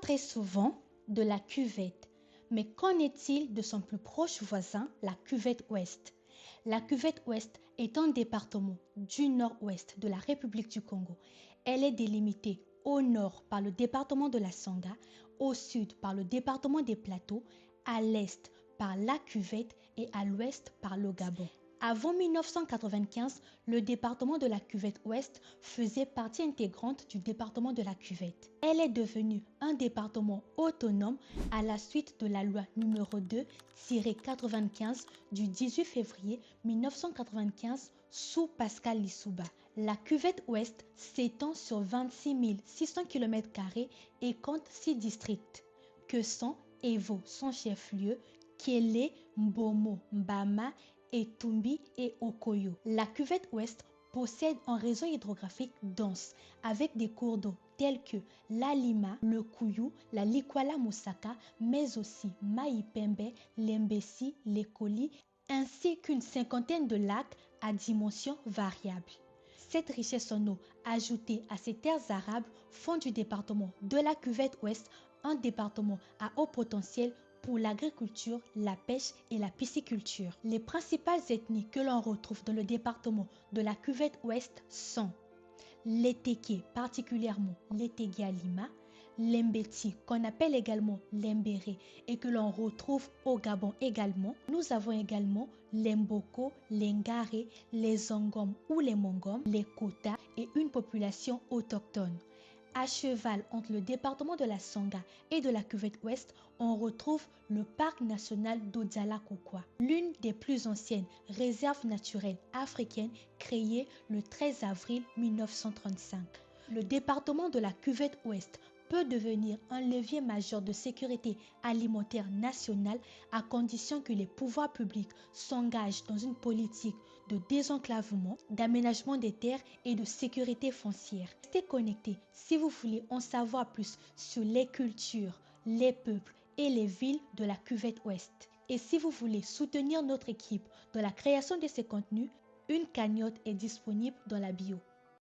très souvent de la cuvette. Mais qu'en est-il de son plus proche voisin, la cuvette ouest? La cuvette ouest est un département du nord-ouest de la République du Congo. Elle est délimitée au nord par le département de la Sangha, au sud par le département des Plateaux, à l'est par la cuvette et à l'ouest par le Gabon. Avant 1995, le département de la cuvette ouest faisait partie intégrante du département de la cuvette. Elle est devenue un département autonome à la suite de la loi numéro 2-95 du 18 février 1995 sous Pascal Lissouba. La cuvette ouest s'étend sur 26 600 km² et compte 6 districts que sont Evo, son chef-lieu, Kélé, Mbomo, Mbama, Etumbi et Okoyo. La cuvette ouest possède un réseau hydrographique dense avec des cours d'eau tels que la Lima, le Kouyou, la Likwala Moussaka, mais aussi Maïpembe, l'Embessi, l'Ekoli, ainsi qu'une cinquantaine de lacs à dimensions variables. Cette richesse en eau, ajoutée à ces terres arables, font du département de la cuvette ouest un département à haut potentiel pour l'agriculture, la pêche et la pisciculture. Les principales ethnies que l'on retrouve dans le département de la cuvette ouest sont les Téké, particulièrement les Tégué-Alima, l'Embeti, qu'on appelle également l'Embéré et que l'on retrouve au Gabon également. Nous avons également les Mboko, les Ngaré, les Zongom ou les Mongom, les Kota et une population autochtone. À cheval entre le département de la Sangha et de la cuvette ouest, on retrouve le parc national d'Odzala-Kokwa, l'une des plus anciennes réserves naturelles africaines créée le 13 avril 1935. Le département de la cuvette ouest peut devenir un levier majeur de sécurité alimentaire nationale à condition que les pouvoirs publics s'engagent dans une politique de désenclavement, d'aménagement des terres et de sécurité foncière. Restez connectés si vous voulez en savoir plus sur les cultures, les peuples et les villes de la cuvette ouest. Et si vous voulez soutenir notre équipe dans la création de ces contenus, une cagnotte est disponible dans la bio.